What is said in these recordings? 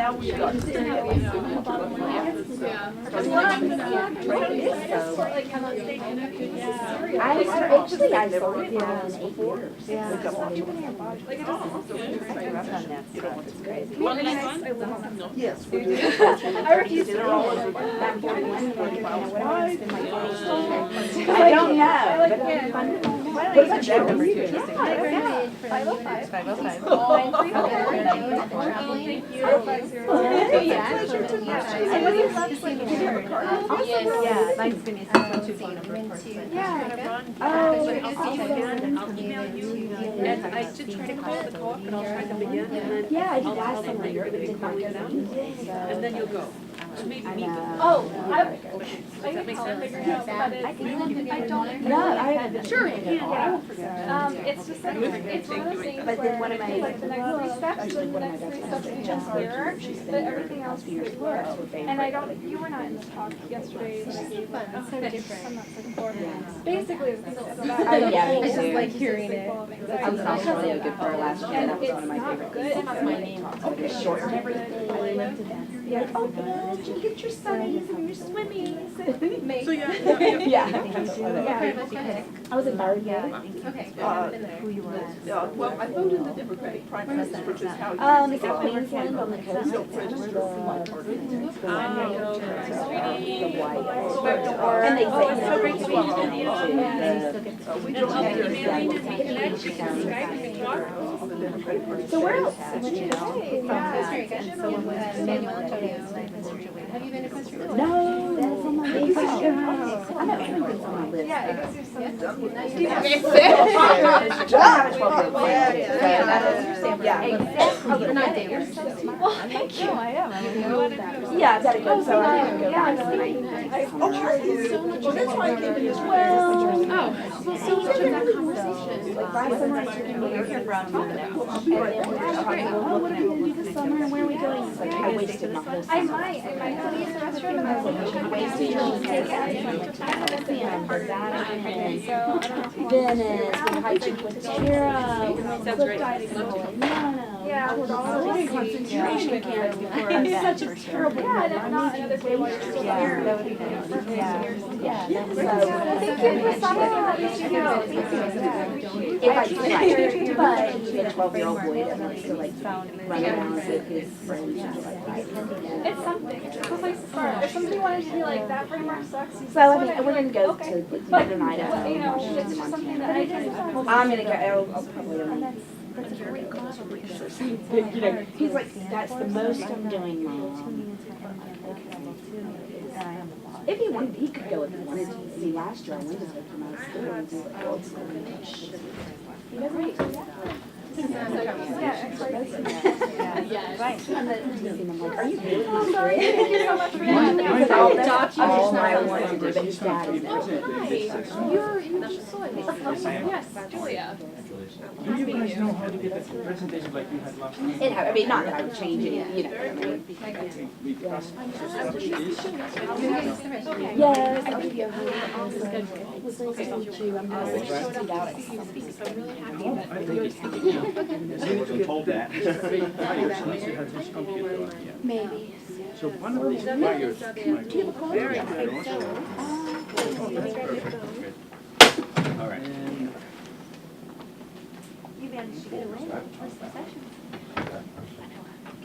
now we got. Actually, I saw it before. Yes. I refuse to all over. I don't know. What about your number two? 505. 505. Yeah, nice to meet you. Yeah. I'll email you, and I did try to call the co-op, and I'll try them again, and then Yeah, I did I'll last call them summer, later, but but it did not go them, down. and then you'll go. To maybe meet with them. Oh, Does that make sense? I don't. No, I. Sure, you can. It's just like, it's one of those things But then one of my. like the next three steps, then the next three steps become clearer, but everything else is blur. And I don't, you were not in the talk yesterday when I gave it. It's so different. I'm not looking for it. Basically, the thing that's about. Oh, yeah, me It's just too. like hearing it. I was also really good for last year. And That was it's one of my not favorite. good. It's That's my name. Okay, short and everything. Yeah, oh, good. You get your sunnies and your swimmies. Make. So yeah, Yeah. I was in Barrio. Okay. Well, I voted in the Democratic primaries, which is how you. It's in Queensland on the coast. And they say, so great to meet you. We And don't I'll have email you and to. we can connect, you can Skype, you can talk. so where else? Costa Rica. Manuel Antonio. Have you been to Costa Rica? No, that's on my list. I know everything's on my list. Yeah, it goes through some. I have a 12-year-old. Yeah. You're so smart. Well, thank you. I am. Yeah, I've got to go, so I have to go. Yeah, Well, that's why I came in this way. well, so much of that conversation. Like last summer, I took him over here for around a month. And then we're just talking about, oh, what are we going to do this summer and where are we going? It's like, I wasted my whole summer. I might go use the restroom and I was like, check my take it. So, I don't know. Venice, we hiked with Tara, we went Sounds cliff great. diving in Milano. Yeah, we're all Concentration camp before our It's such a bachelor's. terrible. Yeah, and if not another day while you're still here. That would be nice. Yeah, that's Well, thank you for stopping by. You should know. if I could, but he's a 12-year-old boy that wants to like run around with his friends and stuff like that. It's something. It's a place to start. If somebody wanted to be like, that pretty much sucks. So I mean, we're gonna go to But, Northern Idaho, you know, Washington, it's just something Montana. that I can. I'm gonna go. I'll probably only. You know, he's like, that's the most I'm doing, Mom. If he wanted, he could go if he wanted to. See, last year I wanted to take him out of school and do like old school English. He doesn't want to do that. Yeah, Right. And I'm like, are you really Oh, sorry. Thank you so much for having me. Because all I want to do, but his dad is Oh, hi. You're just so Yes, Julia. Do you guys know how to get the presentation like you had last time? It, I mean, not that I would change it, you know. I mean, We discussed yes, I'll give you a whole schedule. It was nice to meet you. I'm going to shoot it out at some point. So I'm really happy I that think it's, I wasn't told that. I also had his computer on here. Maybe. So one of these wires, like, very good also. All right. You managed to get away with the session.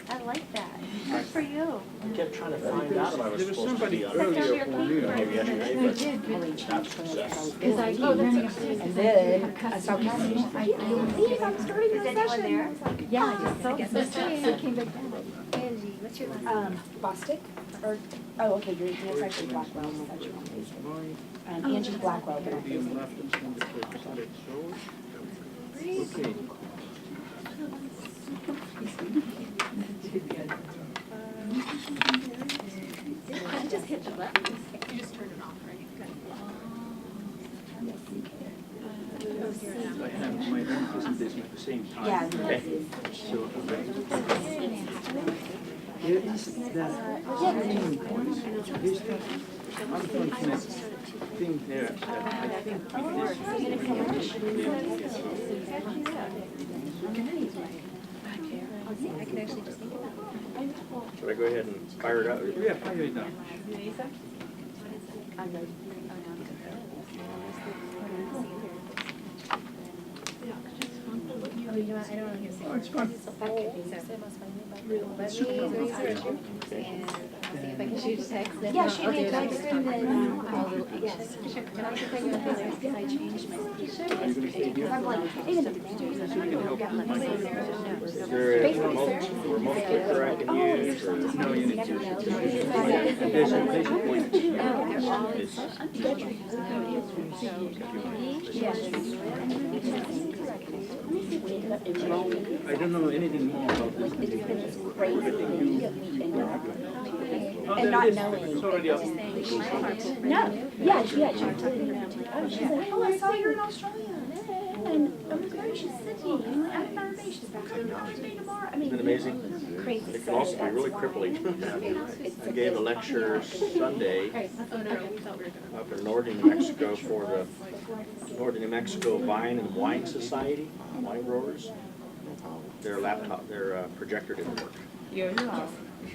I like that. Good for you. I kept trying to find out if I was There was supposed to be somebody on earlier who knew. maybe yesterday, but not success. Because I keep running upstairs. And then I saw Cassie, she's like, please, I'm starting Is the anyone session. there? I was like, Yeah, I just saw I came back down. Angie, what's your last name? Bostic? Or, oh, okay, it's actually Blackwell. I thought you were on Facebook. Angie's Blackwell, but on Being Facebook. left and some of the papers on it, so. Okay. I just hit the button. You just turned it off, right? I have my own presentation at the same time. Yeah, Okay. So, there is that this unfortunate thing there that I think I can actually just think about it. Should I go ahead and fire it up? Yeah, fire it up. Oh, it's fun. Yeah, shoot me a text and then, yes. I changed my speaker. Because I'm like, even if it's Is there a remote clicker I can use, or? No, you need to. There's a point. I don't know anything more about this. And not knowing. It's already up. No, yeah, she told me that too. Oh, she's like, oh, I saw you're in Australia. And oh my gosh, she's sitting. I'm not she's back on Thursday tomorrow. I mean, Isn't it amazing? crazy. It can also be really crippling. I gave a lecture Sunday up in northern New Mexico for the Northern New Mexico Vine and Wine Society, wine growers. Their projector didn't work.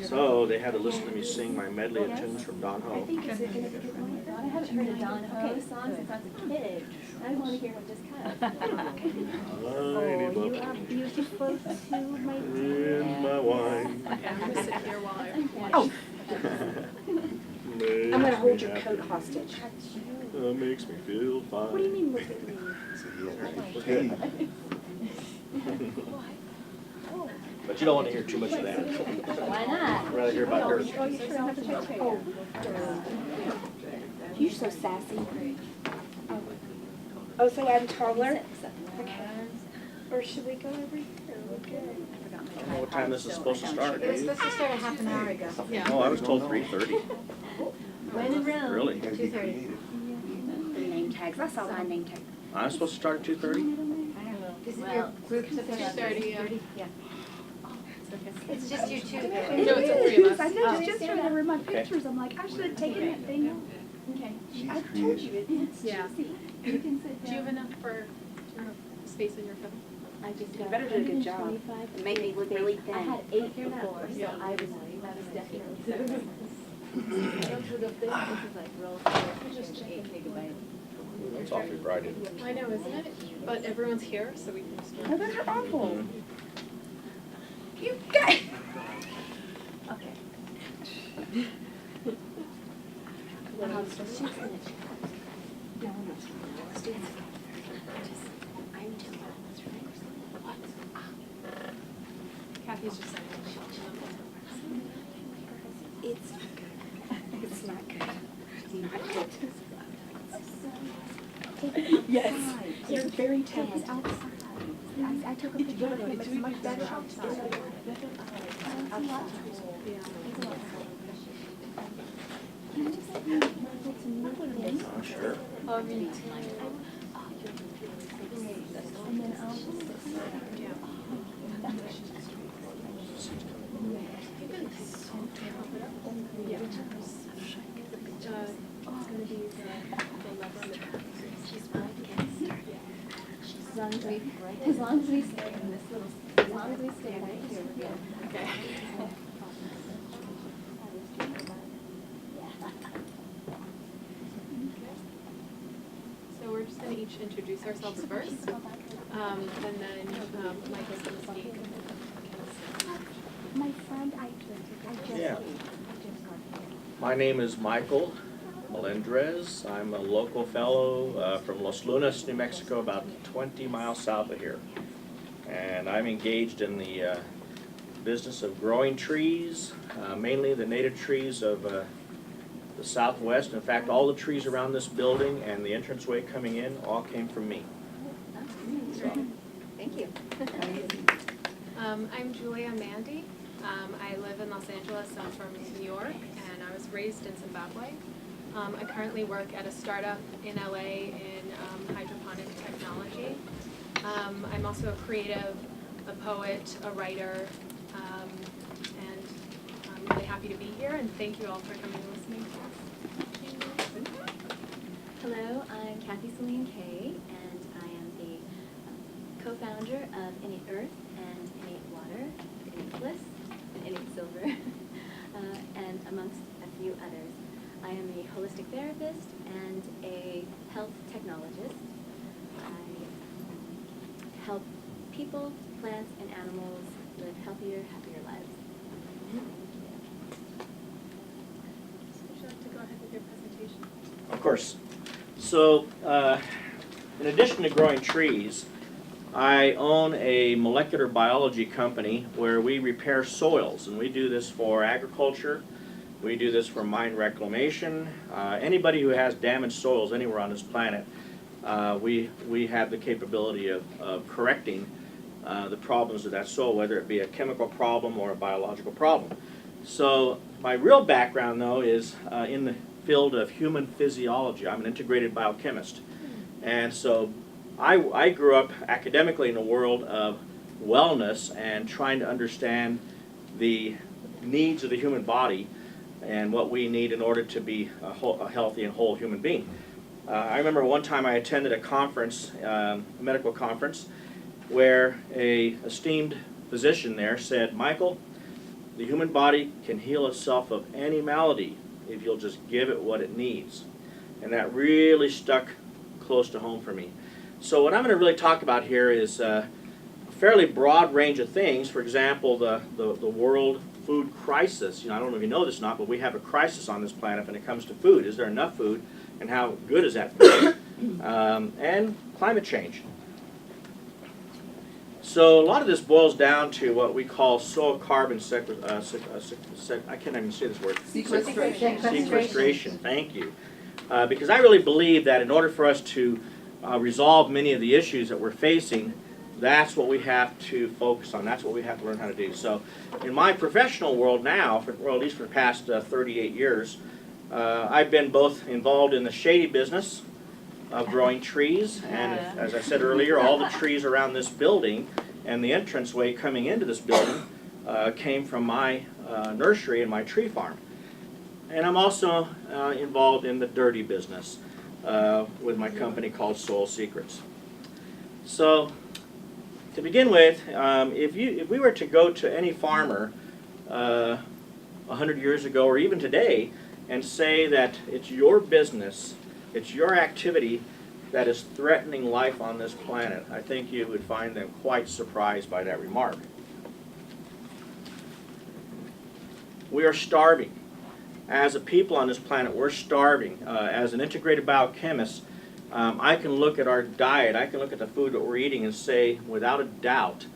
So they had to listen to me sing my medley of tunes from Don Ho. I haven't heard a Don Ho song since I was a kid. I want to hear what just cut. You are beautiful too, my in my wine. Okay, I'm gonna sit here while I watch. Oh, I'm gonna hold your coat hostage. That makes me feel fine. What do you mean, look at me? But you don't want to hear too much of that. Why not? I'd rather hear about her. You're so sassy. Oh, so I'm taller? Okay. Or should we go over here? I don't know what time this is supposed to start. do you? to start a half an hour ago. Yeah. Oh, I was told 3:30. When in Rome? Really? 2:30. The name tags. I saw my name tag. I'm supposed to start at 2:30? This is your group to 2:30, yeah. It's just you two. No, it's the three of us. I noticed yesterday there were my pictures. I'm like, I should have taken that thing out. Okay. I told you, it's Yeah. cheesy. You can sit Do you have enough for space in your phone? I just You better do a good job. 125. It made me look really I thin. had 8 before, so I was definitely. This is like roll. Just 8 gigabytes. That's awfully bright. I know, isn't it? But everyone's here, so we can just. Oh, those are awful. You guys. Okay. Kathy's just saying. It's good. It's not good. Not good. Yes, you're very talented. I took a picture of it, it's much better outside. Oh, sure. Oh, I mean, And then I'll just sit yeah. You've been so talented. Yeah. It's gonna be the lever. As long as we stay in this little, as long as we stay right here, we're good. Okay. So we're just gonna each introduce ourselves first, and then Michael's gonna speak. My friend, I just Yeah. got here. My name is Michael Melendrez. I'm a local fellow from Los Lunas, New Mexico, about 20 miles south of here. And I'm engaged in the business of growing trees, mainly the native trees of the Southwest. In fact, all the trees around this building and the entranceway coming in all came from me. Thank you. I'm Julia Mandy. I live in Los Angeles. I'm from New York, and I was raised in Zimbabwe. I currently work at a startup in LA in hydroponic technology. I'm also a creative, a poet, a writer, and I'm really happy to be here, and thank you all for coming and listening. Hello, I'm Kathy Celine Kay, and I am the co-founder of Innate Earth and Innate Water, Innate Bliss, and Innate Silver. am a holistic therapist and a health technologist. I help people, plants, and animals live healthier, happier lives. Would you like to go ahead with your presentation? Of course. So, in addition to growing trees, I own a molecular biology company where we repair soils, and we do this for agriculture. We do this for mine reclamation. Anybody who has damaged soils anywhere on this planet, we have the capability of correcting the problems of that soil, whether it be a chemical problem or a biological problem. So my real background, though, is in the field of human physiology. I'm an integrated biochemist. And so I grew up academically in the world of wellness and trying to understand the needs of the human body and what we need in order to be a healthy and whole human being. I remember one time I attended a conference, a medical conference, where a esteemed physician there said, "Michael, the human body can heal itself of any malady if you'll just give it what it needs." And that really stuck close to home for me. So what I'm going to really talk about here is a fairly broad range of things. For example, the world food crisis. I don't know if you know this or not, but we have a crisis on this planet when it comes to food. Is there enough food, and how good is that food? And climate change. So a lot of this boils down to what we call soil carbon I can't even say this word. Sequestration. Thank you. Because I really believe that in order for us to resolve many of the issues that we're facing, that's what we have to focus on. That's what we have to learn how to do. So in my professional world now, at least for the past 38 years, I've been both involved in the shady business of growing trees, and as I said earlier, all the trees around this building and the entranceway coming into this building came from my nursery and my tree farm. And I'm also involved in the dirty business with my company called Soil Secrets. So to begin with, if we were to go to any farmer 100 years ago or even today and say that it's your business, it's your activity that is threatening life on this planet, I think you would find them quite surprised by that remark. We are starving. As a people on this planet, we're starving. As an integrated biochemist, I can look at our diet, I can look at the food that we're eating and say without a doubt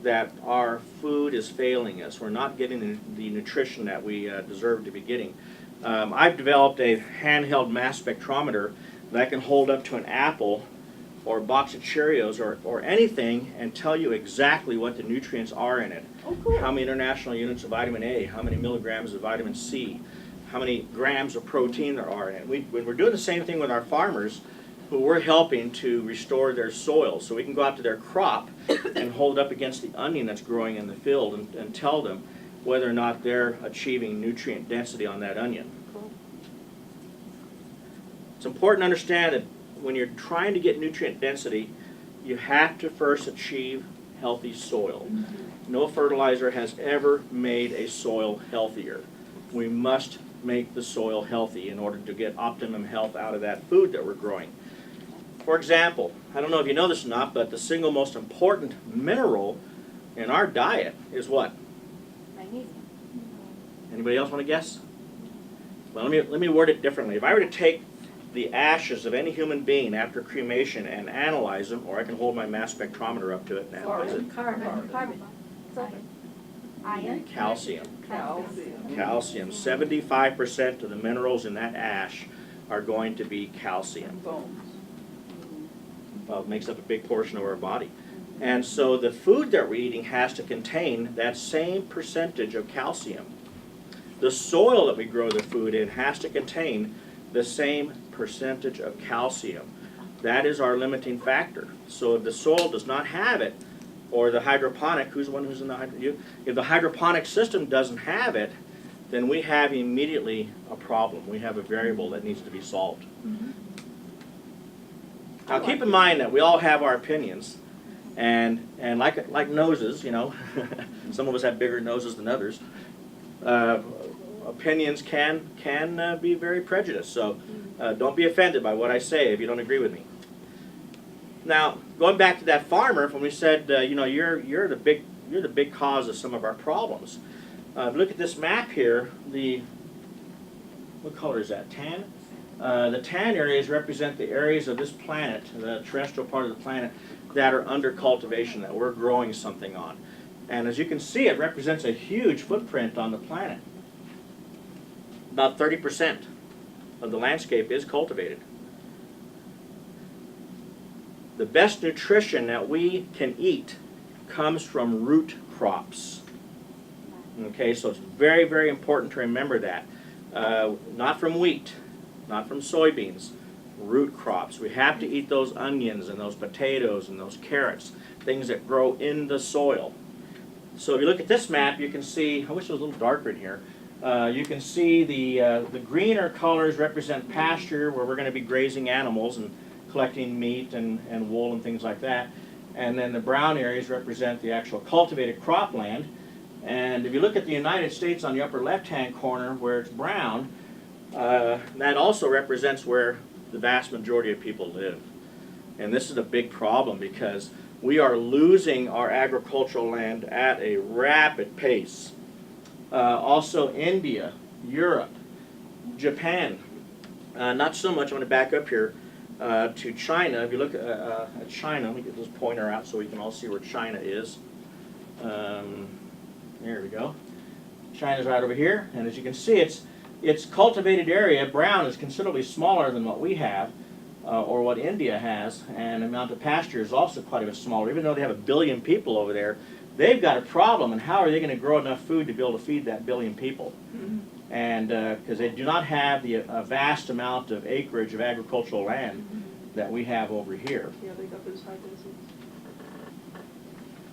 that our food is failing us. We're not getting the nutrition that we deserve to be getting. I've developed a handheld mass spectrometer that I can hold up to an apple or a box of Cheerios or anything and tell you exactly what the nutrients are in it. Oh, cool. How many international units of vitamin A, how many milligrams of vitamin C, how many grams of protein there are in it. When we're doing the same thing with our farmers, who we're helping to restore their soil, so we can go out to their crop and hold up against the onion that's growing in the field and tell them whether or not they're achieving nutrient density on that onion. Cool. It's important to understand that when you're trying to get nutrient density, you have to first achieve healthy soil. No fertilizer has ever made a soil healthier. We must make the soil healthy in order to get optimum health out of that food that we're growing. For example, I don't know if you know this or not, but the single most important mineral in our diet is what? Magnesium. Anybody else want to guess? Well, let me word it differently. If I were to take the ashes of any human being after cremation and analyze them, or I can hold my mass spectrometer up to it and analyze it. Carbon. Iron. Calcium. Calcium. Calcium. 75% of the minerals in that ash are going to be calcium. Bones. Well, it makes up a big portion of our body. And so the food that we're eating has to contain that same percentage of calcium. The soil that we grow the food in has to contain the same percentage of calcium. That is our limiting factor. So if the soil does not have it, or the hydroponic, who's the one who's in the if the hydroponic system doesn't have it, then we have immediately a problem. We have a variable that needs to be solved. Now keep in mind that we all have our opinions, and like noses, some of us have bigger noses than others. opinions can be very prejudiced. So don't be offended by what I say if you don't agree with me. Now, going back to that farmer, when we said, you know, you're the big cause of some of our problems. Look at this map here. What color is that? Tan? The tan areas represent the areas of this planet, the terrestrial part of the planet, that are under cultivation, that we're growing something on. And as you can see, it represents a huge footprint on the planet. About 30% of the landscape is cultivated. The best nutrition that we can eat comes from root crops. Okay, so it's very, very important to remember that. Not from wheat, not from soybeans, root crops. We have to eat those onions and those potatoes and those carrots, things that grow in the soil. So if you look at this map, you can see, I wish it was a little darker in here, you can see the greener colors represent pasture, where we're going to be grazing animals and collecting meat and wool and things like that. And then the brown areas represent the actual cultivated cropland. And if you look at the United States on the upper left-hand corner where it's brown, that also represents where the vast majority of people live. And this is a big problem because we are losing our agricultural land at a rapid pace. Also India, Europe, Japan. Not so much. I'm going to back up here to China. If you look at China, let me get this pointer out so we can all see where China is. There we go. China's right over here, and as you can see, its cultivated area, brown, is considerably smaller than what we have, or what India has, and the amount of pasture is also quite a bit smaller. Even though they have 1 billion people over there, they've got a problem, and how are they going to grow enough food to be able to feed that 1 billion people? And because they do not have the vast amount of acreage of agricultural land that we have over here. Yeah, they got those high densities.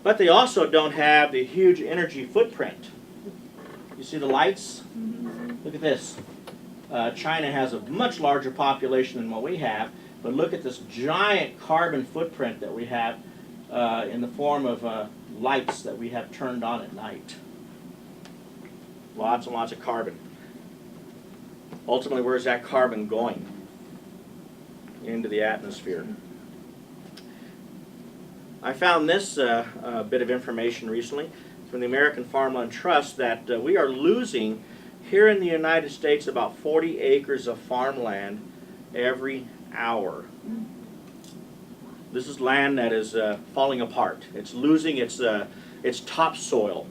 But they also don't have the huge energy footprint. You see the lights? Look at this. China has a much larger population than what we have, but look at this giant carbon footprint that we have in the form of lights that we have turned on at night. Lots and lots of carbon. Ultimately, where's that carbon going? Into the atmosphere. I found this bit of information recently from the American Farmland Trust that we are losing here in the United States about 40 acres of farmland every hour. This is land that is falling apart. It's losing its topsoil.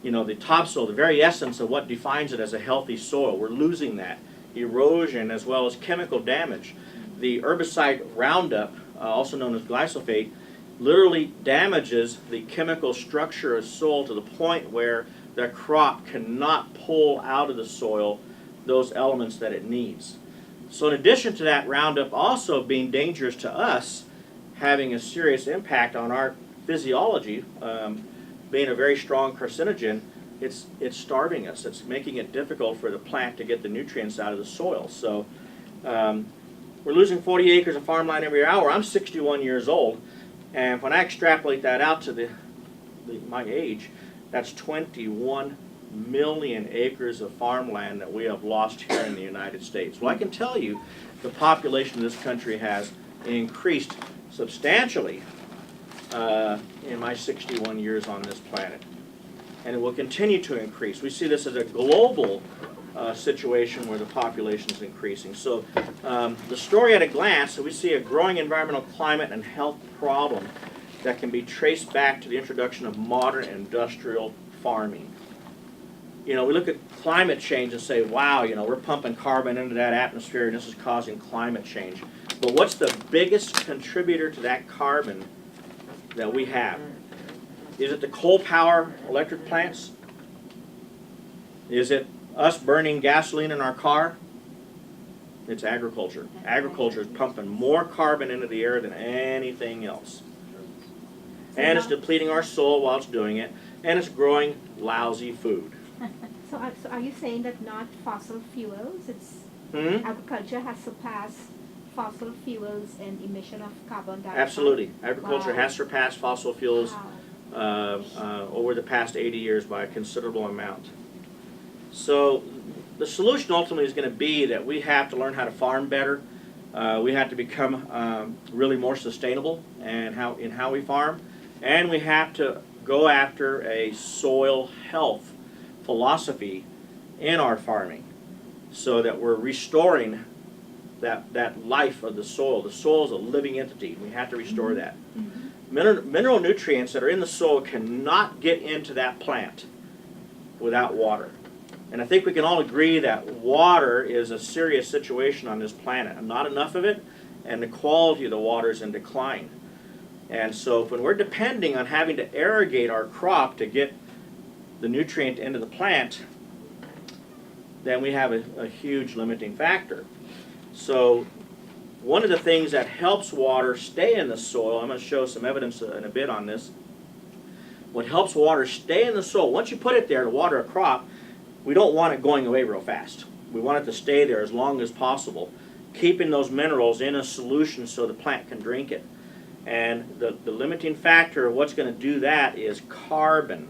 You know, the topsoil, the very essence of what defines it as a healthy soil. We're losing that. Erosion as well as chemical damage. The herbicide Roundup, also known as glyphosate, literally damages the chemical structure of soil to the point where the crop cannot pull out of the soil those elements that it needs. So in addition to that Roundup also being dangerous to us, having a serious impact on our physiology, being a very strong carcinogen, it's starving us. It's making it difficult for the plant to get the nutrients out of the soil. So we're losing 40 acres of farmland every hour. I'm 61 years old, and when I extrapolate that out to my age, that's 21 million acres of farmland that we have lost here in the United States. Well, I can tell you the population of this country has increased substantially in my 61 years on this planet. And it will continue to increase. We see this as a global situation where the population is increasing. So the story at a glance, so we see a growing environmental climate and health problem that can be traced back to the introduction of modern industrial farming. You know, we look at climate change and say, wow, you know, we're pumping carbon into that atmosphere and this is causing climate change. But what's the biggest contributor to that carbon that we have? Is it the coal power electric plants? Is it us burning gasoline in our car? It's agriculture. Agriculture is pumping more carbon into the air than anything else. And it's depleting our soil while it's doing it, and it's growing lousy food. So are you saying that not fossil fuels, agriculture has surpassed fossil fuels in emission of carbon dioxide? Absolutely. Agriculture Wow. has surpassed fossil fuels Wow. over the past 80 years by a considerable amount. So the solution ultimately is going to be that we have to learn how to farm better. We have to become really more sustainable in how we farm, and we have to go after a soil health philosophy in our farming, so that we're restoring that life of the soil. The soil is a living entity. We have to restore that. Mineral nutrients that are in the soil cannot get into that plant without water. And I think we can all agree that water is a serious situation on this planet. Not enough of it, and the quality of the water is in decline. And so when we're depending on having to irrigate our crop to get the nutrient into the plant, then we have a huge limiting factor. So one of the things that helps water stay in the soil, I'm going to show some evidence in a bit on this. What helps water stay in the soil, once you put it there to water a crop, we don't want it going away real fast. We want it to stay there as long as possible, keeping those minerals in a solution so the plant can drink it. And the limiting factor of what's going to do that is carbon.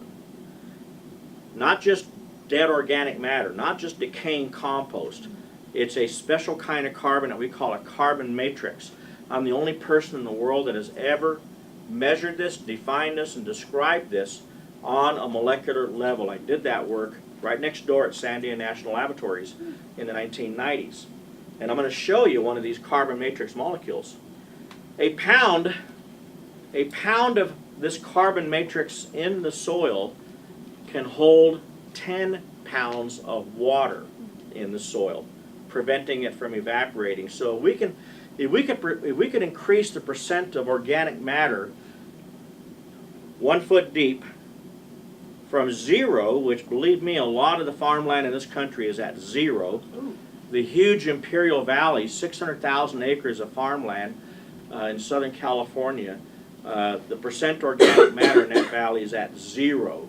Not just dead organic matter, not just decaying compost. It's a special kind of carbon that we call a carbon matrix. I'm the only person in the world that has ever measured this, defined this, and described this on a molecular level. I did that work right next door at Sandia National Laboratories in the 1990s. And I'm going to show you one of these carbon matrix molecules. A pound of this carbon matrix in the soil can hold 10 pounds of water in the soil, preventing it from evaporating. So if we could increase the percent of organic matter 1 foot deep from 0, which, believe me, a lot of the farmland in this country is at 0. The huge Imperial Valley, 600,000 acres of farmland in Southern California, the percent organic matter in that valley is at 0.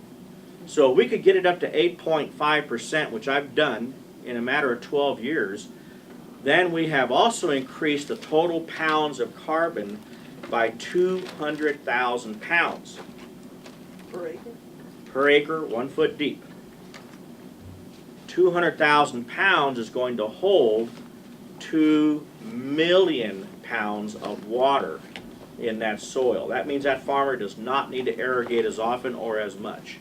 So we could get it up to 8.5%, which I've done in a matter of 12 years. Then we have also increased the total pounds of carbon by 200,000 pounds. Per acre? Per acre, 1 foot deep. 200,000 pounds is going to hold 2 million pounds of water in that soil. That means that farmer does not need to irrigate as often or as much.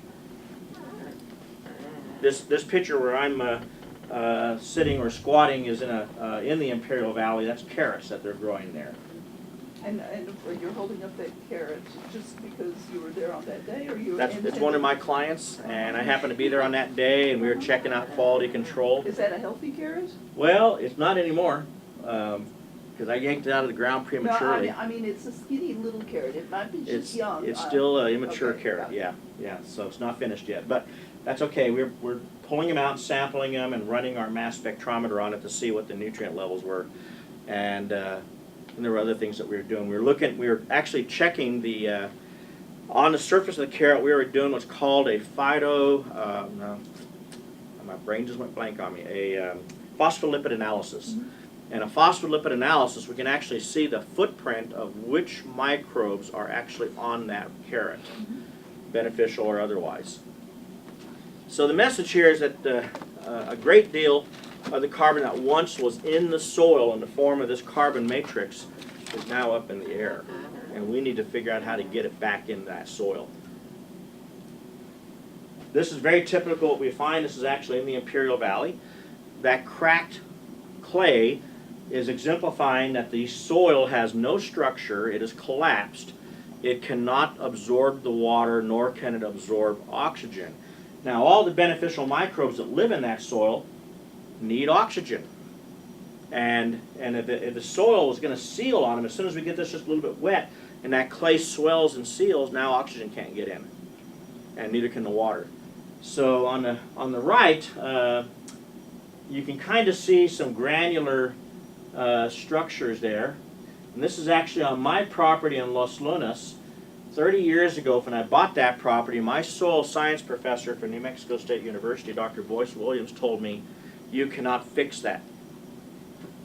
This picture where I'm sitting or squatting is in the Imperial Valley. That's carrots that they're growing there. And you're holding up that carrot just because you were there on that day, or you? It's one of my clients, and I happened to be there on that day, and we were checking out quality control. Is that a healthy carrot? Well, it's not anymore, because I yanked it out of the ground prematurely. No, I mean it's a skinny little carrot. It might be just young. It's still an immature okay, carrot. Yeah. So it's not finished yet, but that's okay. We're pulling them out, sampling them, and running our mass spectrometer on it to see what the nutrient levels were, and there were other things that we were doing. We were actually checking the on the surface of the carrot. We were doing what's called a no, my brain just went blank on me. A phospholipid analysis. And a phospholipid analysis, we can actually see the footprint of which microbes are actually on that carrot, beneficial or otherwise. So the message here is that a great deal of the carbon that once was in the soil in the form of this carbon matrix is now up in the air. And we need to figure out how to get it back in that soil. This is very typical what we find. This is actually in the Imperial Valley. That cracked clay is exemplifying that the soil has no structure. It is collapsed. It cannot absorb the water, nor can it absorb oxygen. Now, all the beneficial microbes that live in that soil need oxygen. And if the soil is going to seal on them, as soon as we get this just a little bit wet and that clay swells and seals, now oxygen can't get in, and neither can the water. So on the right, you can kind of see some granular structures there. And this is actually on my property in Los Lunas. 30 years ago, when I bought that property, my soil science professor from New Mexico State University, Dr. Boyce Williams, told me, "You cannot fix that.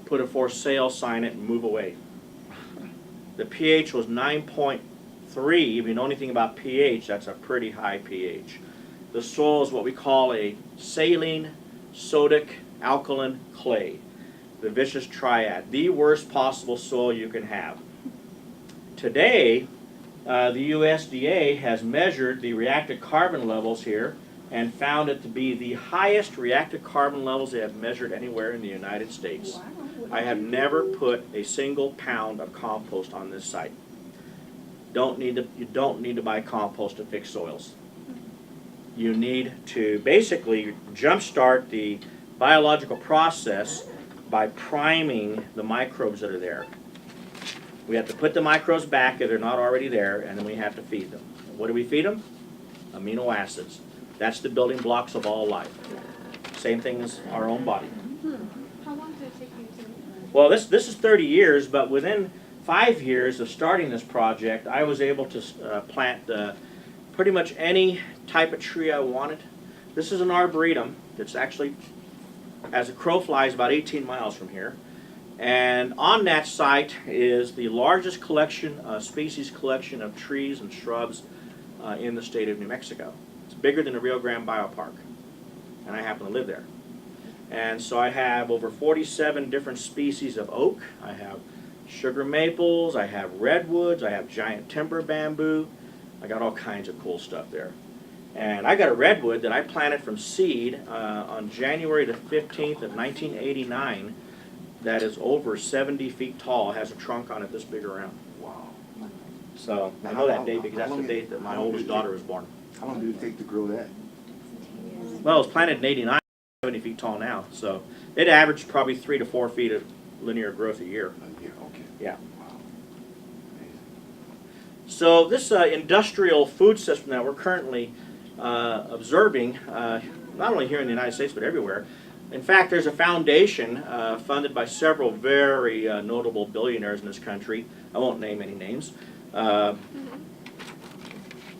Put a for sale sign it and move away." The pH was 9.3. If you know anything about pH, that's a pretty high pH. The soil is what we call a saline sodic, alkaline, clay. The vicious triad, the worst possible soil you can have. Today, the USDA has measured the reactive carbon levels here and found it to be the highest reactive carbon levels they have measured anywhere in the United States. I have never put a single pound of compost on this site. You don't need to buy compost to fix soils. You need to basically jumpstart the biological process by priming the microbes that are there. We have to put the microbes back if they're not already there, and then we have to feed them. What do we feed them? Amino acids. That's the building blocks of all life. Same thing as our own body. How long did it take you to? Well, this is 30 years, but within 5 years of starting this project, I was able to plant pretty much any type of tree I wanted. This is an arboretum that's actually, as a crow flies, about 18 miles from here. And on that site is the largest collection, species collection of trees and shrubs in the state of New Mexico. It's bigger than the Rio Grande Biopark, and I happen to live there. And so I have over 47 different species of oak. I have sugar maples, I have redwoods, I have giant timber bamboo. I got all kinds of cool stuff there. And I got a redwood that I planted from seed on January the 15th of 1989 that is over 70 feet tall, has a trunk on it this big around. Wow. So I know that date because that's the date that my oldest daughter was born. How long did it take to grow that? Well, it was planted in 89, 70 feet tall now. So it averaged probably 3 to 4 feet of linear growth a year. Yeah, okay. Yeah. Wow. Amazing. So this industrial food system that we're currently observing, not only here in the United States but everywhere. In fact, there's a foundation funded by several very notable billionaires in this country. I won't name any names.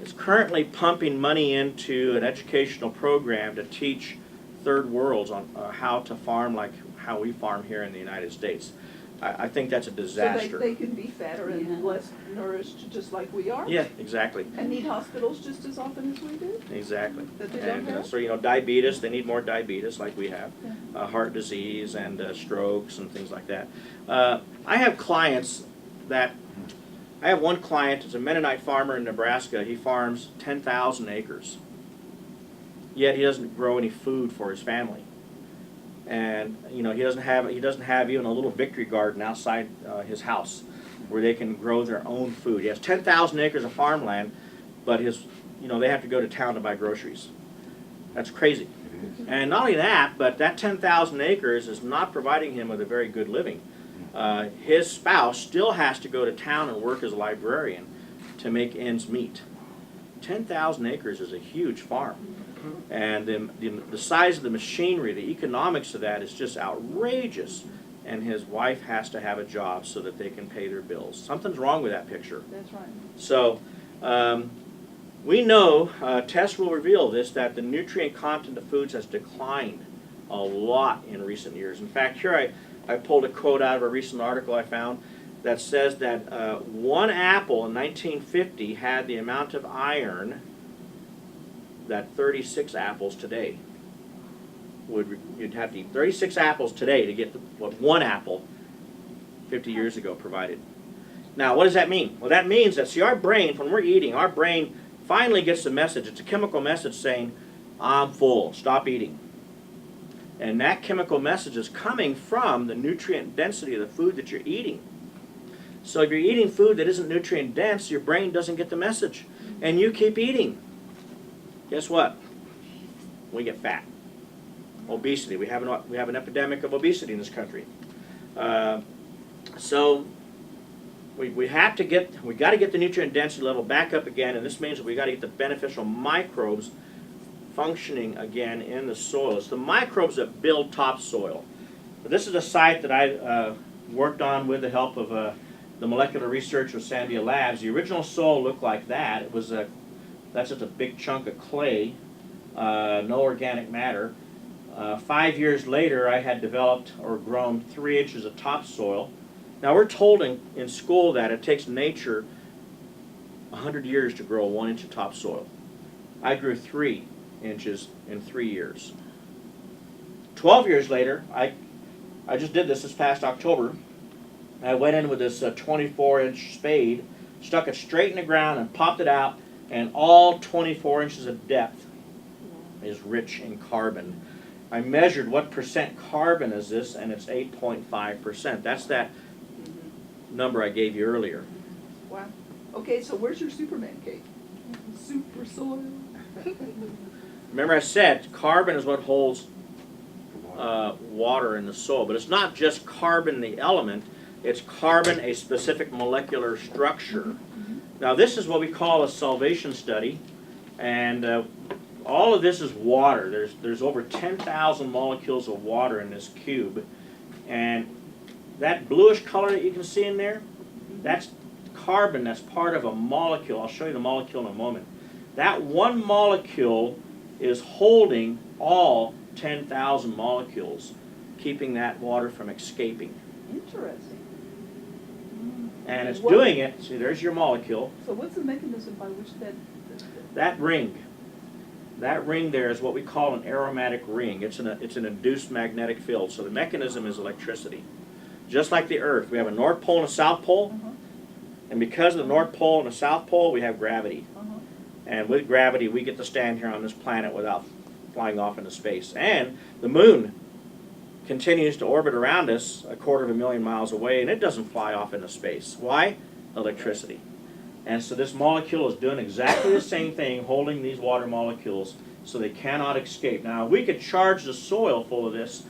It's currently pumping money into an educational program to teach third worlds on how to farm like how we farm here in the United States. I think that's a disaster. So they can be fatter and less nourished, just like we are? Yeah, exactly. And need hospitals just as often as we do? Exactly. That they don't And have? so, diabetes, they need more diabetes like we have, heart disease and strokes and things like that. I have clients that, I have one client, it's a Mennonite farmer in Nebraska. He farms 10,000 acres. Yet he doesn't grow any food for his family. And he doesn't have even a little victory garden outside his house where they can grow their own food. He has 10,000 acres of farmland, but they have to go to town to buy groceries. That's crazy. And not only that, but that 10,000 acres is not providing him with a very good living. His spouse still has to go to town and work as a librarian to make ends meet. 10,000 acres is a huge farm. And the size of the machinery, the economics of that is just outrageous. And his wife has to have a job so that they can pay their bills. Something's wrong with that picture. That's right. So we know, tests will reveal this, that the nutrient content of foods has declined a lot in recent years. In fact, here I pulled a quote out of a recent article I found that says that one apple in 1950 had the amount of iron that 36 apples today you'd have to eat 36 apples today to get what one apple 50 years ago provided. Now, what does that mean? Well, that means that, see, our brain, when we're eating, our brain finally gets a message. It's a chemical message saying, I'm full, stop eating. And that chemical message is coming from the nutrient density of the food that you're eating. So if you're eating food that isn't nutrient dense, your brain doesn't get the message. And you keep eating. Guess what? We get fat. Obesity. We have an epidemic of obesity in this country. So we got to get the nutrient density level back up again, and this means that we got to get the beneficial microbes functioning again in the soil. It's the microbes that build topsoil. This is a site that I worked on with the help of the molecular research of Sandia Labs. The original soil looked like that. It was that's just a big chunk of clay, no organic matter. 5 years later, I had developed or grown 3 inches of topsoil. Now, we're told in school that it takes nature 100 years to grow 1 inch of topsoil. I grew 3 inches in 3 years. 12 years later, I just did this past October. I went in with this 24-inch spade, stuck it straight in the ground and popped it out, and all 24 inches of depth is rich in carbon. I measured what percent carbon is this, and it's 8.5%. That's that number I gave you earlier. Wow. Okay, so where's your Superman cape? Super soil. Remember I said carbon is what holds water in the soil, but it's not just carbon the element, it's carbon a specific molecular structure. Now this is what we call a solvation study, and all of this is water. There's over 10,000 molecules of water in this cube, and that bluish color that you can see in there, that's carbon that's part of a molecule. I'll show you the molecule in a moment. That one molecule is holding all 10,000 molecules, keeping that water from escaping. Interesting. And it's doing it, see there's your molecule. So what's the mechanism by which That ring there is what we call an aromatic ring. It's an induced magnetic field. So the mechanism is electricity. Just like the Earth, we have a North Pole and a South Pole. And because of the North Pole and the South Pole, we have gravity. And with gravity, we get to stand here on this planet without flying off into space. And the moon continues to orbit around us 250,000 miles away, and it doesn't fly off into space. Why? Electricity. And so this molecule is doing exactly the same thing, holding these water molecules so they cannot escape. Now, if we could charge the soil full of this,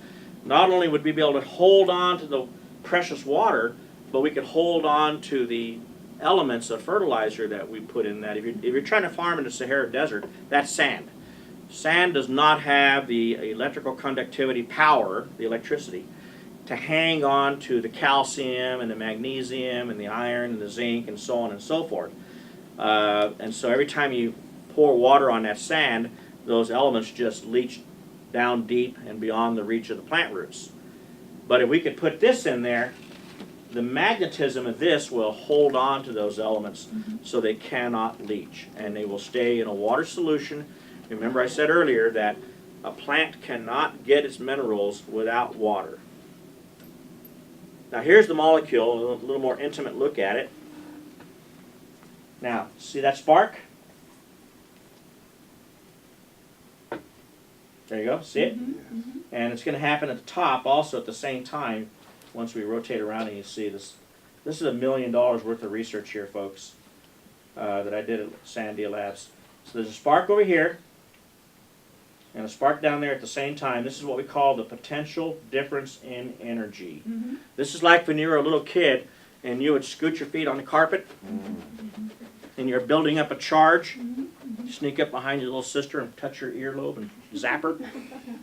not only would we be able to hold on to the precious water, but we could hold on to the elements of fertilizer that we put in that. If you're trying to farm in the Sahara Desert, that's sand. Sand does not have the electrical conductivity power, the electricity, to hang on to the calcium and the magnesium and the iron and the zinc and so on and so forth. And so every time you pour water on that sand, those elements just leach down deep and beyond the reach of the plant roots. But if we could put this in there, the magnetism of this will hold on to those elements so they cannot leach, and they will stay in a water solution. Remember I said earlier that a plant cannot get its minerals without water. Now here's the molecule, a little more intimate look at it. Now, see that spark? There you go, see it? And it's going to happen at the top also at the same time once we rotate around and you see this. This is $1 million worth of research here, folks, that I did at Sandia Labs. So there's a spark over here and a spark down there at the same time. This is what we call the potential difference in energy. This is like when you were a little kid and you would scoot your feet on the carpet and you're building up a charge. You sneak up behind your little sister and touch her earlobe and zap her.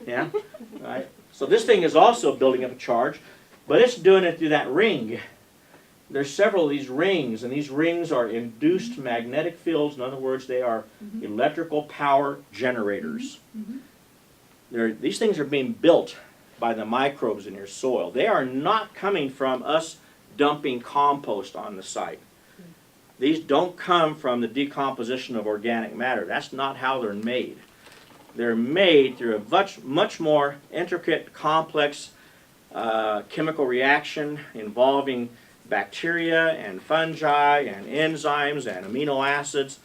Yeah? All right. So this thing is also building up a charge, but it's doing it through that ring. There's several of these rings, and these rings are induced magnetic fields. In other words, they are electrical power generators. These things are being built by the microbes in your soil. They are not coming from us dumping compost on the site. These don't come from the decomposition of organic matter. That's not how they're made. They're made through a much more intricate, complex chemical reaction involving bacteria and fungi and enzymes and amino acids.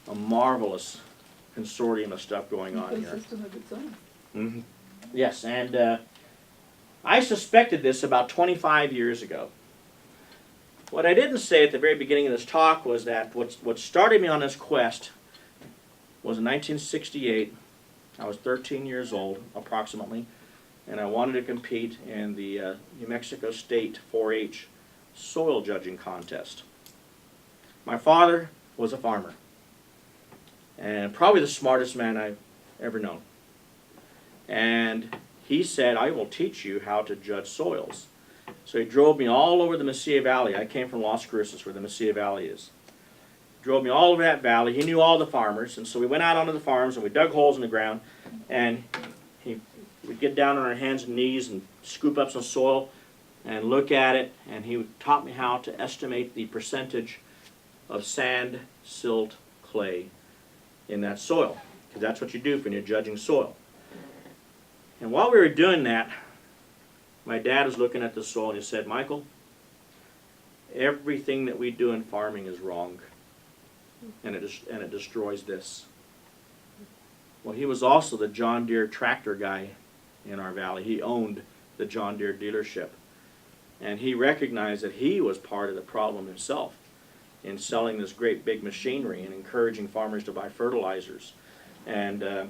A marvelous consortium of stuff going on here. Ecosystem of its own. Yes, and I suspected this about 25 years ago. What I didn't say at the very beginning of this talk was that what started me on this quest was in 1968. I was 13 years old, approximately, and I wanted to compete in the New Mexico State 4-H soil judging contest. My father was a farmer, and probably the smartest man I've ever known. And he said, I will teach you how to judge soils. So he drove me all over the Mesilla Valley. I came from Las Cruces, where the Mesilla Valley is. Drove me all over that valley. He knew all the farmers, and so we went out onto the farms and we dug holes in the ground, and we'd get down on our hands and knees and scoop up some soil and look at it, and he taught me how to estimate the percentage of sand, silt, clay in that soil, because that's what you do when you're judging soil. And while we were doing that, my dad was looking at the soil and he said, Michael, everything that we do in farming is wrong, and it destroys this. Well, he was also the John Deere tractor guy in our valley. He owned the John Deere dealership. And he recognized that he was part of the problem himself in selling this great big machinery and encouraging farmers to buy fertilizers. And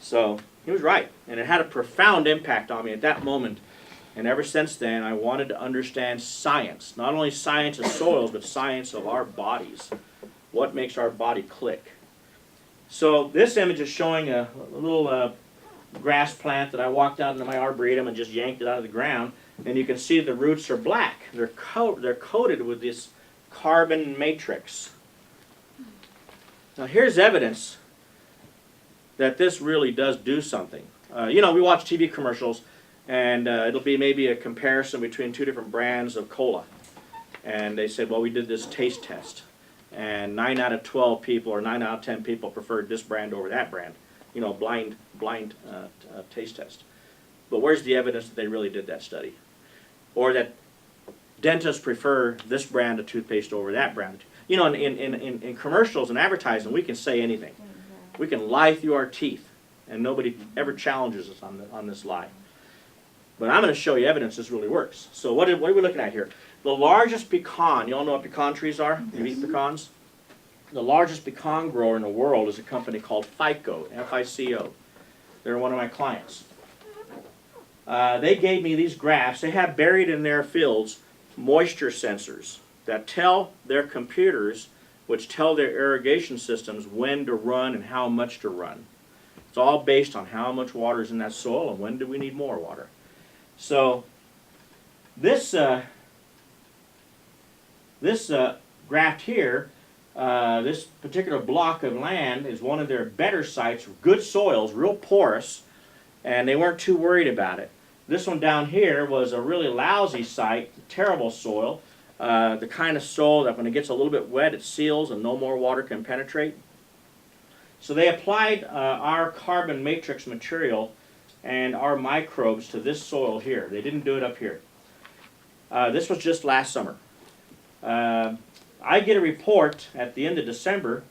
so he was right. And it had a profound impact on me at that moment. And ever since then, I wanted to understand science. Not only science of soils, but science of our bodies. What makes our body click. So this image is showing a little grass plant that I walked out into my arboretum and just yanked it out of the ground. And you can see the roots are black. They're coated with this carbon matrix. Now here's evidence that this really does do something. You know, we watch TV commercials, and it'll be maybe a comparison between two different brands of cola. And they said, well, we did this taste test. And 9 out of 12 people, or 9 out of 10 people preferred this brand over that brand. You know, blind taste test. But where's the evidence that they really did that study? Or that dentists prefer this brand of toothpaste over that brand. You know, in commercials and advertising, we can say anything. We can lie through our teeth, and nobody ever challenges us on this lie. But I'm going to show you evidence this really works. So what are we looking at here? The largest pecan, you all know what pecan trees are? You eat pecans? The largest pecan grower in the world is a company called FICO, F-I-C-O. They're one of my clients. They gave me these graphs. They have buried in their fields moisture sensors that tell their computers, which tell their irrigation systems when to run and how much to run. It's all based on how much water is in that soil and when do we need more water. So this graph here, this particular block of land is one of their better sites, good soils, real porous, and they weren't too worried about it. This one down here was a really lousy site, terrible soil, the kind of soil that when it gets a little bit wet it seals and no more water can penetrate. So they applied our carbon matrix material and our microbes to this soil here. They didn't do it up here. This was just last summer. I get a report at the end of December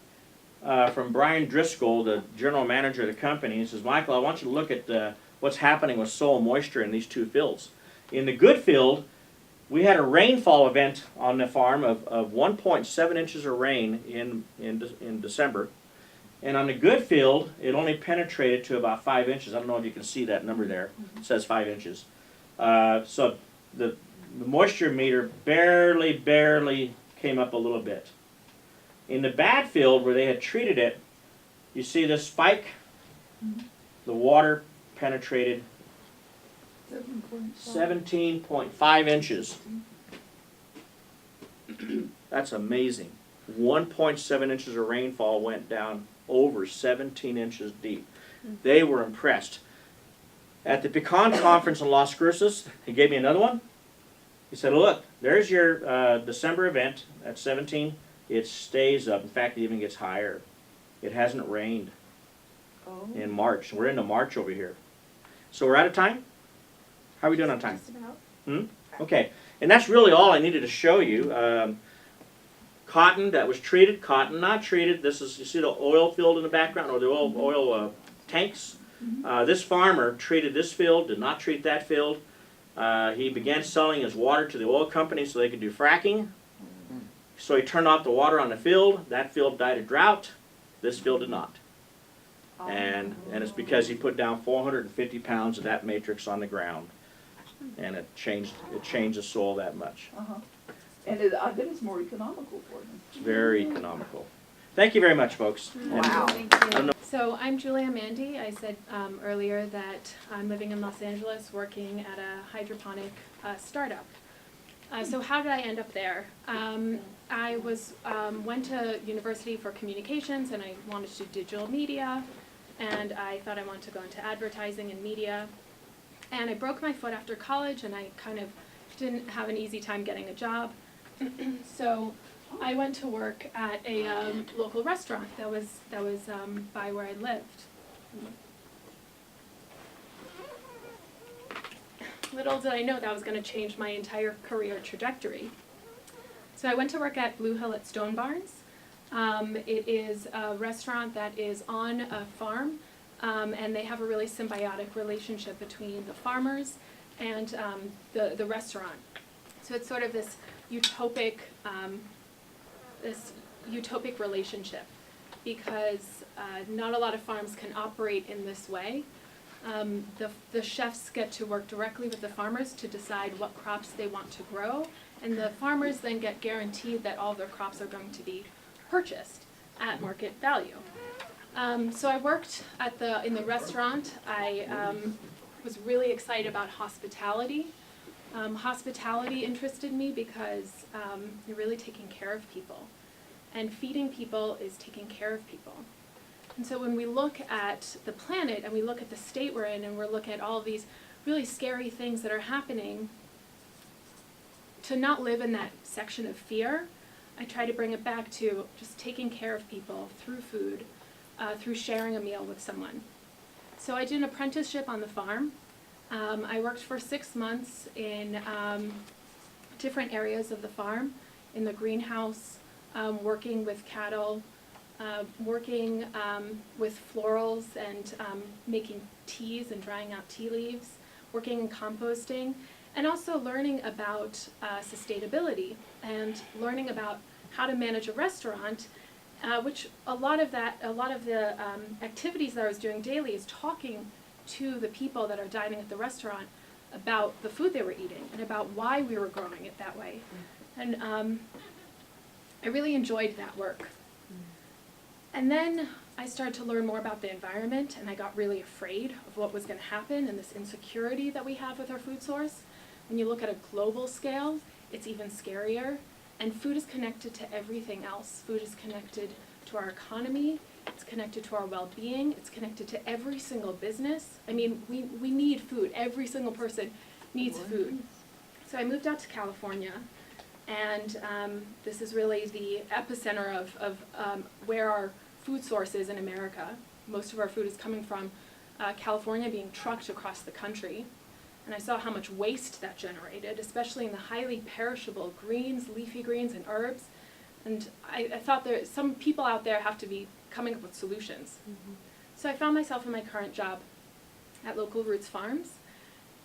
from Brian Driscoll, the general manager of the company. He says, Michael, I want you to look at what's happening with soil moisture in these two fields. In the good field, we had a rainfall event on the farm of 1.7 inches of rain in December. And on the good field, it only penetrated to about 5 inches. I don't know if you can see that number there. It says 5 inches. So the moisture meter barely came up a little bit. In the bad field where they had treated it, you see this spike? The water penetrated 17.5 inches. That's amazing. 1.7 inches of rainfall went down over 17 inches deep. They were impressed. At the pecan conference in Las Cruces, he gave me another one. He said, look, there's your December event at 17. It stays up. In fact, it even gets higher. It hasn't rained in March. We're into March over here. So we're out of time? How are we doing on time? Just about. Okay. And that's really all I needed to show you. Cotton that was treated, cotton not treated. This is, you see the oil field in the background, or the oil tanks? This farmer treated this field, did not treat that field. He began selling his water to the oil company so they could do fracking. So he turned off the water on the field. That field died of drought. This field did not. And it's because he put down 450 pounds of that matrix on the ground. And it changed the soil that much. And I bet it's more economical for them. It's very economical. Thank you very much, folks. Wow. Thank you. So I'm Julia Mandy. I said earlier that I'm living in Los Angeles working at a hydroponic startup. So how did I end up there? I went to university for communications and I wanted to do digital media, and I thought I wanted to go into advertising and media. And I broke my foot after college and I kind of didn't have an easy time getting a job. So I went to work at a local restaurant that was by where I lived. little did I know that was going to change my entire career trajectory. So I went to work at Blue Hill at Stone Barns. It is a restaurant that is on a farm, and they have a really symbiotic relationship between the farmers and the restaurant. So it's sort of this utopic relationship, because not a lot of farms can operate in this way. The chefs get to work directly with the farmers to decide what crops they want to grow, and the farmers then get guaranteed that all their crops are going to be purchased at market value. So I worked in the restaurant. I was really excited about hospitality. Hospitality interested me because you're really taking care of people, and feeding people is taking care of people. And so when we look at the planet and we look at the state we're in and we're looking at all of these really scary things that are happening, to not live in that section of fear, I try to bring it back to just taking care of people through food, through sharing a meal with someone. So I did an apprenticeship on the farm. I worked for 6 months in different areas of the farm, in the greenhouse, working with cattle, working with florals and making teas and drying out tea leaves, working in composting, and also learning about sustainability and learning about how to manage a restaurant, which a lot of the activities that I was doing daily is talking to the people that are dining at the restaurant about the food they were eating and about why we were growing it that way. And I really enjoyed that work. And then I started to learn more about the environment, and I got really afraid of what was going to happen and this insecurity that we have with our food source. When you look at a global scale, it's even scarier. And food is connected to everything else. Food is connected to our economy. It's connected to our well-being. It's connected to every single business. I mean, we need food. Every single person needs food. So I moved out to California, and this is really the epicenter of where our food source is in America. Most of our food is coming from California, being trucked across the country. And I saw how much waste that generated, especially in the highly perishable greens, leafy greens, and herbs. And I thought some people out there have to be coming up with solutions. Mm-hmm. So I found myself in my current job at Local Roots Farms.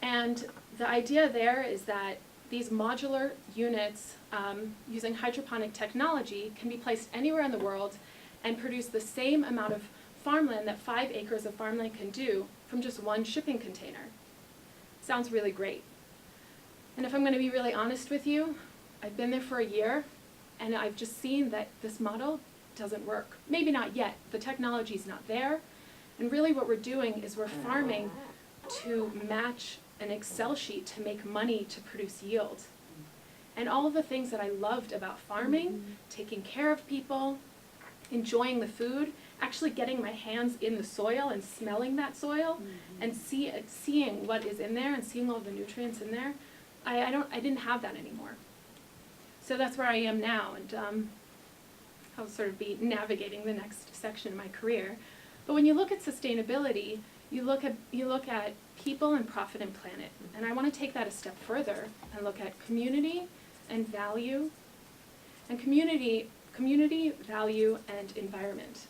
And the idea there is that these modular units using hydroponic technology can be placed anywhere in the world and produce the same amount of farmland that 5 acres of farmland can do from just one shipping container. Sounds really great. And if I'm going to be really honest with you, I've been there for a year, and I've just seen that this model doesn't work. Maybe not yet. The technology's not there. And really what we're doing is we're farming to match an Excel sheet to make money to produce yield. And all of the things that I loved about farming, taking care of people, enjoying the food, actually getting my hands in the soil and smelling that soil and seeing what is in there and seeing all the nutrients in there, I didn't have that anymore. So that's where I am now, and I'll sort of be navigating the next section of my career. But when you look at sustainability, you look at people and profit and planet. And I want to take that a step further and look at community and value, and community, value, and environment.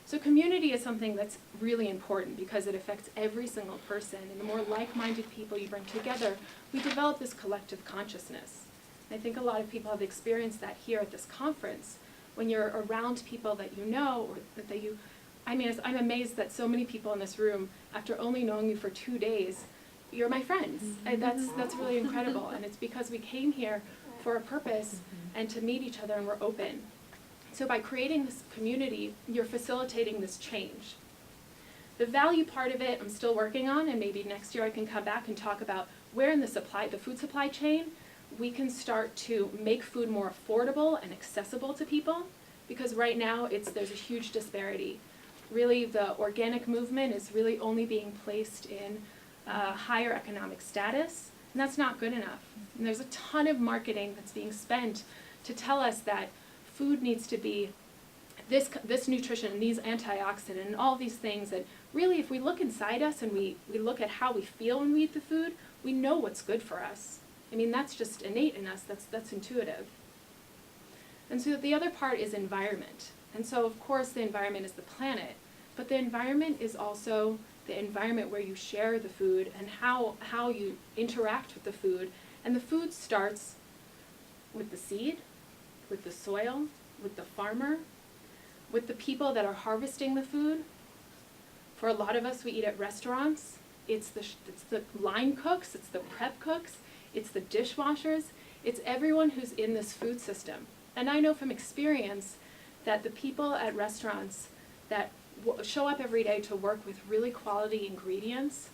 So community is something that's really important because it affects every single person, and the more like-minded people you bring together, we develop this collective consciousness. And I think a lot of people have experienced that here at this conference, when you're around people that you know, or that you, I mean, I'm amazed that so many people in this room, after only knowing you for 2 days, you're my friends. And that's really incredible, and it's because we came here for a purpose and to meet each other, and we're open. So by creating this community, you're facilitating this change. The value part of it I'm still working on, and maybe next year I can come back and talk about where in the food supply chain we can start to make food more affordable and accessible to people, because right now there's a huge disparity. Really, the organic movement is really only being placed in higher economic status, and that's not good enough. And there's a ton of marketing that's being spent to tell us that food needs to be this nutrition and these antioxidant and all these things. And really, if we look inside us and we look at how we feel when we eat the food, we know what's good for us. I mean, that's just innate in us. That's intuitive. And so the other part is environment. And so, of course, the environment is the planet, but the environment is also the environment where you share the food and how you interact with the food. And the food starts with the seed, with the soil, with the farmer, with the people that are harvesting the food. For a lot of us, we eat at restaurants. It's the line cooks, it's the prep cooks, it's the dishwashers, it's everyone who's in this food system. And I know from experience that the people at restaurants that show up every day to work with really quality ingredients,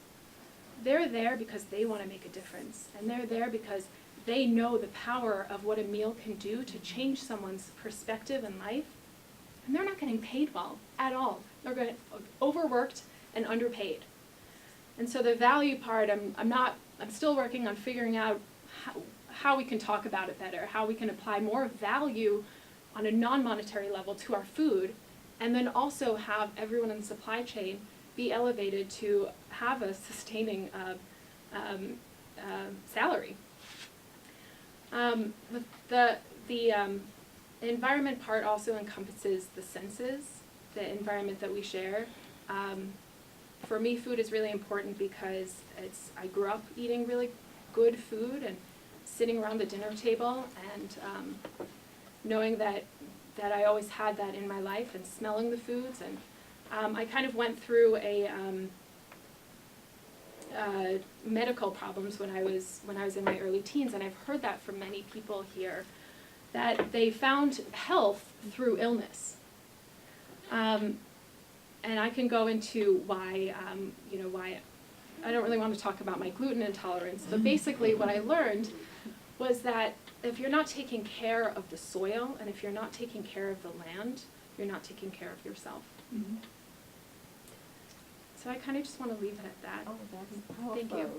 they're there because they want to make a difference. And they're there because they know the power of what a meal can do to change someone's perspective in life. And they're not getting paid well at all. They're getting overworked and underpaid. And so the value part, I'm still working on figuring out how we can talk about it better, how we can apply more value on a non-monetary level to our food, and then also have everyone in the supply chain be elevated to have a sustaining salary. The environment part also encompasses the senses, the environment that we share. For me, food is really important because I grew up eating really good food and sitting around the dinner table and knowing that I always had that in my life and smelling the foods. And I kind of went through medical problems when I was in my early teens, and I've heard that from many people here, that they found health through illness. And I can go into why I don't really want to talk about my gluten intolerance, but basically what I learned was that if you're not taking care of the soil and if you're not taking care of the land, you're not taking care of yourself. Mm-hmm. So I kind of just want to leave it at that. Oh, that's Thank you.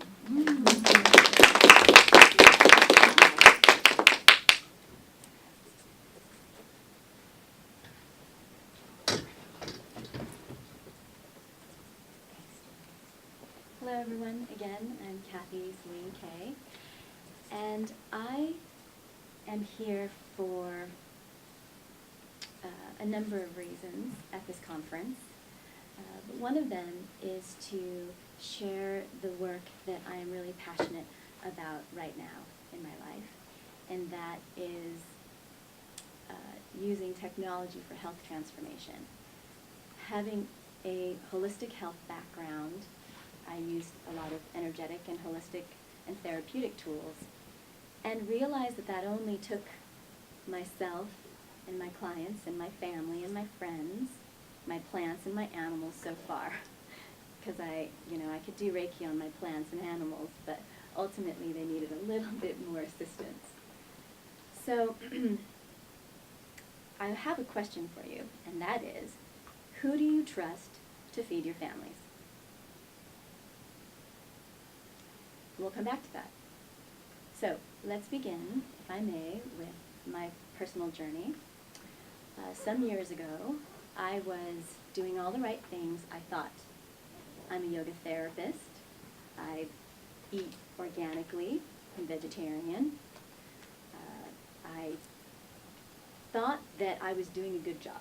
Hello everyone, again, I'm Kathy Celine Kay, and I am here for a number of reasons at this conference. But one of them is to share the work that I am really passionate about right now in my life, and that is using technology for health transformation. Having a holistic health background, I used a lot of energetic and holistic and therapeutic tools, and realized that that only took myself and my clients and my family and my friends, my plants and my animals so far. Because I could do Reiki on my plants and animals, but ultimately they needed a little bit more assistance. So I have a question for you, and that is, who do you trust to feed your families? We'll come back to that. So let's begin, if I may, with my personal journey. Some years ago, I was doing all the right things, I thought. I'm a yoga therapist. I eat organically. I'm vegetarian. I thought that I was doing a good job.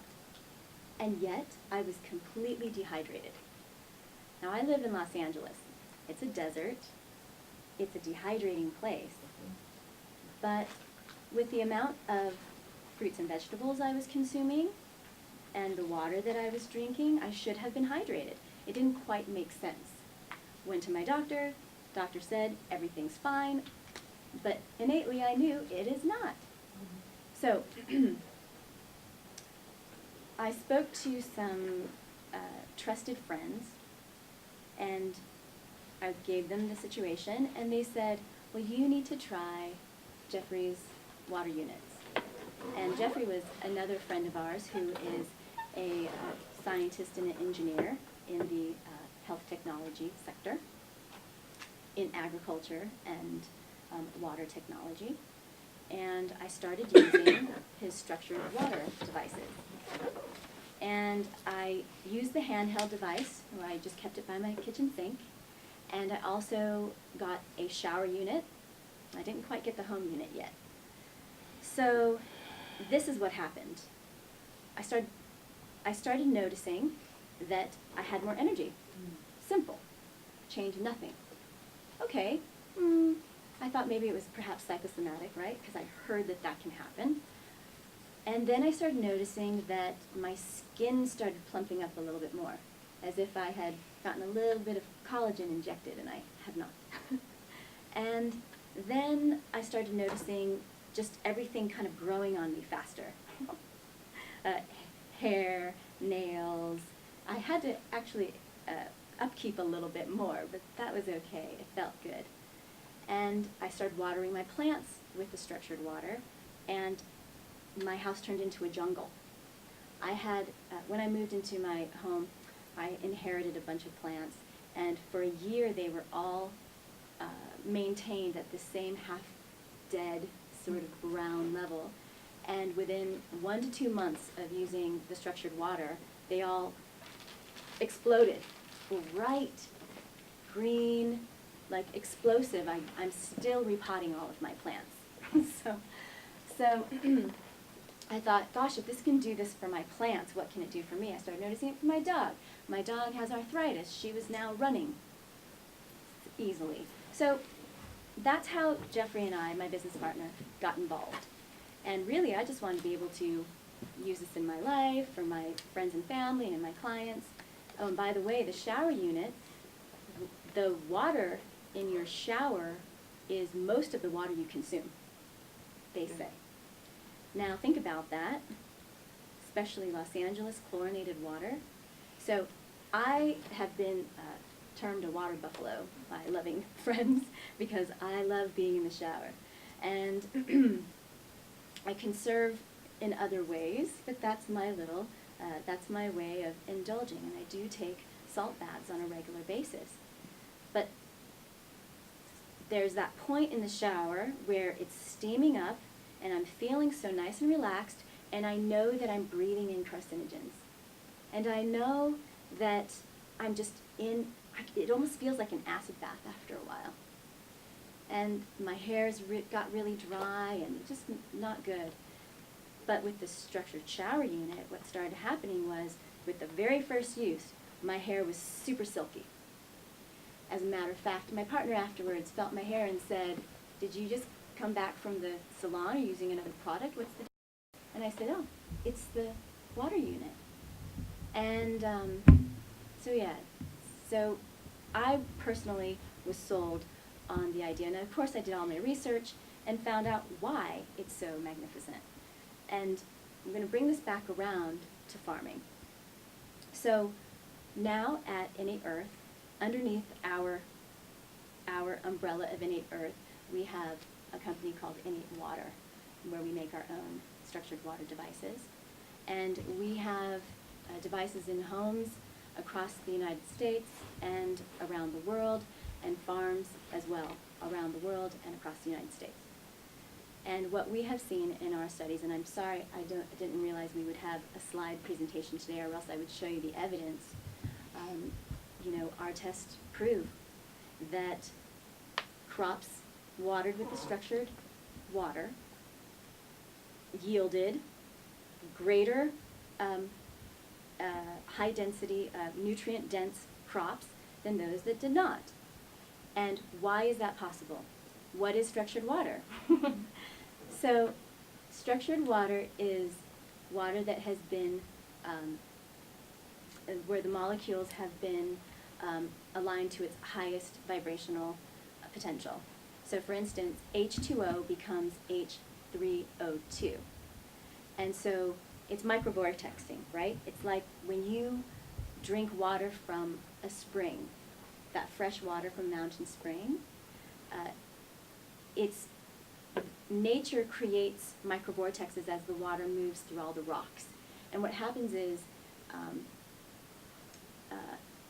And yet, I was completely dehydrated. Now, I live in Los Angeles. It's a desert. It's a dehydrating place. But with the amount of fruits and vegetables I was consuming and the water that I was drinking, I should have been hydrated. It didn't quite make sense. Went to my doctor. Doctor said everything's fine, but innately I knew it is not. So I spoke to some trusted friends, and I gave them the situation, and they said, well, you need to try Jeffrey's water units. And Jeffrey was another friend of ours who is a scientist and an engineer in the health technology sector, in agriculture and water technology. And I started using his structured water devices. And I used the handheld device, where I just kept it by my kitchen sink. And I also got a shower unit. I didn't quite get the home unit yet. So this is what happened. I started noticing that I had more energy. Simple. Changed nothing. Okay, I thought maybe it was perhaps psychosomatic, right? Because I heard that that can happen. And then I started noticing that my skin started plumping up a little bit more, as if I had gotten a little bit of collagen injected, and I had not. And then I started noticing just everything kind of growing on me faster. Hair, nails. I had to actually upkeep a little bit more, but that was okay. It felt good. And I started watering my plants with the structured water, and my house turned into a jungle. I had, when I moved into my home, I inherited a bunch of plants, and for a year they were all maintained at the same half-dead sort of brown level. And within 1 to 2 months of using the structured water, they all exploded. Bright, green, like explosive. I'm still repotting all of my plants. So I thought, gosh, if this can do this for my plants, what can it do for me? I started noticing it for my dog. My dog has arthritis. She was now running easily. So that's how Jeffrey and I, my business partner, got involved. And really, I just wanted to be able to use this in my life, for my friends and family, and in my clients. Oh, and by the way, the shower unit, the water in your shower is most of the water you consume, they say. Now think about that, especially Los Angeles chlorinated water. So I have been termed a water buffalo by loving friends because I love being in the shower. And I conserve in other ways, but that's my way of indulging, and I do take salt baths on a regular basis. But there's that point in the shower where it's steaming up, and I'm feeling so nice and relaxed, and I know that I'm breathing in carcinogens. And I know that I'm just in, it almost feels like an acid bath after a while. And my hair's got really dry and just not good. But with the structured shower unit, what started happening was, with the very first use, my hair was super silky. As a matter of fact, my partner afterwards felt my hair and said, "Did you just come back from the salon or using another product? What's the..." And I said, "Oh, it's the water unit." And so I personally was sold on the idea. And of course I did all my research and found out why it's so magnificent. And I'm going to bring this back around to farming. So now at Innate Earth, underneath our umbrella of Innate Earth, we have a company called Innate Water, where we make our own structured water devices. And we have devices in homes across the United States and around the world, and farms as well around the world and across the United States. And what we have seen in our studies, and I'm sorry I didn't realize we would have a slide presentation today, or else I would show you the evidence. Our tests prove that crops watered with the structured water yielded greater high density, nutrient-dense crops than those that did not. And why is that possible? What is structured water? So structured water is water that has been, where the molecules have been aligned to its highest vibrational potential. So for instance, H2O becomes H3O2. And so it's microvortexing, right? It's like when you drink water from a spring, that fresh water from Mountain Spring, nature creates microvortexes as the water moves through all the rocks. And what happens is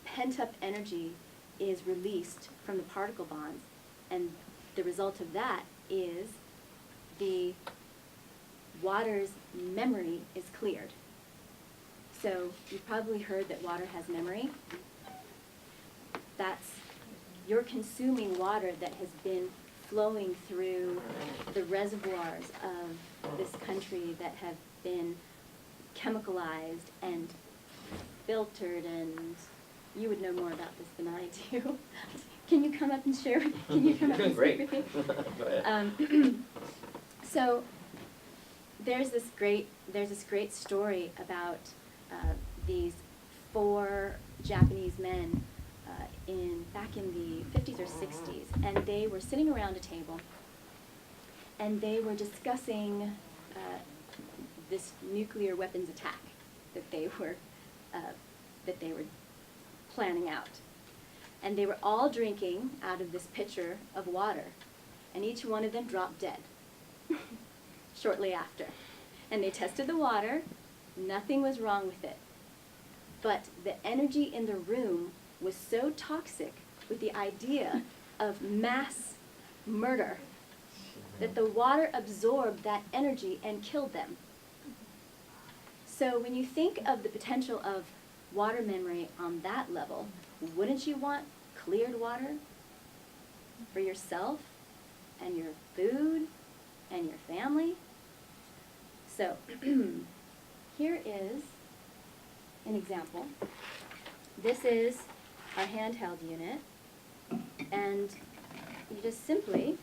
pent-up energy is released from the particle bonds, and the result of that is the water's memory is cleared. So you've probably heard that water has memory. You're consuming water that has been flowing through the reservoirs of this country that have been chemicalized and filtered, and you would know more about this than I do. Can you come up and share? Can you come up and speak with me? Go ahead. So there's this great story about these 4 Japanese men back in the 50s or 60s, and they were sitting around a table, and they were discussing this nuclear weapons attack that they were planning out. And they were all drinking out of this pitcher of water, and each one of them dropped dead shortly after. And they tested the water, nothing was wrong with it. But the energy in the room was so toxic with the idea of mass murder that the water absorbed that energy and killed them. So when you think of the potential of water memory on that level, wouldn't you want cleared water for yourself and your food and your family? So here is an example. This is our handheld unit, and you just simply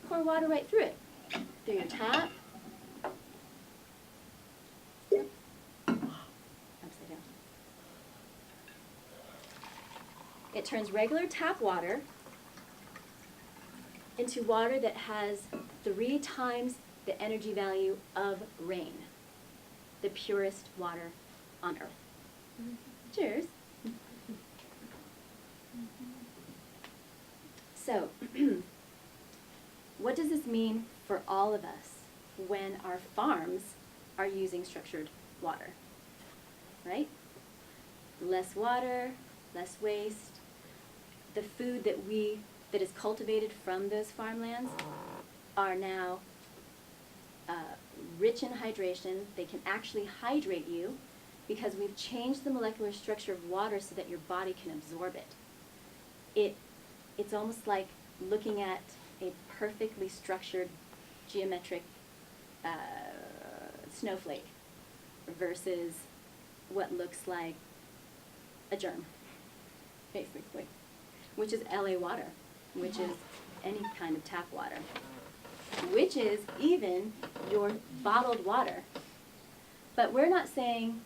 pour water right through it, through your tap. Upside down. It turns regular tap water into water that has 3 times the energy value of rain, the purest water on earth. Cheers. So, what does this mean for all of us when our farms are using structured water? Right? Less water, less waste. The food that is cultivated from those farmlands are now rich in hydration. They can actually hydrate you because we've changed the molecular structure of water so that your body can absorb it. It's almost like looking at a perfectly structured geometric snowflake versus what looks like a germ, basically, which is LA water, which is any kind of tap water, which is even your bottled water. But we're not saying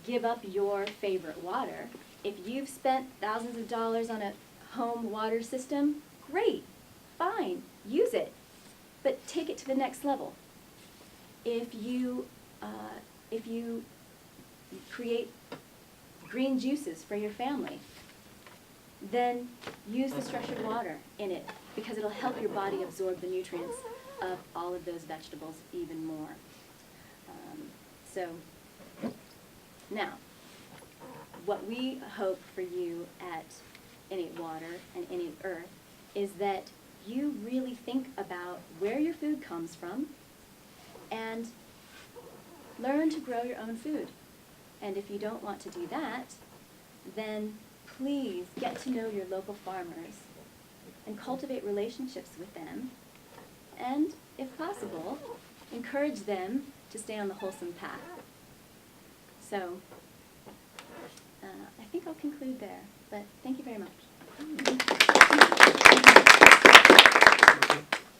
give up your favorite water. If you've spent thousands of dollars on a home water system, great, fine, use it, but take it to the next level. If you create green juices for your family, then use the structured water in it because it'll help your body absorb the nutrients of all of those vegetables even more. So now, what we hope for you at Innate Water and Innate Earth is that you really think about where your food comes from and learn to grow your own food. And if you don't want to do that, then please get to know your local farmers and cultivate relationships with them, and, if possible, encourage them to stay on the wholesome path. So, I think I'll conclude there, but thank you very much.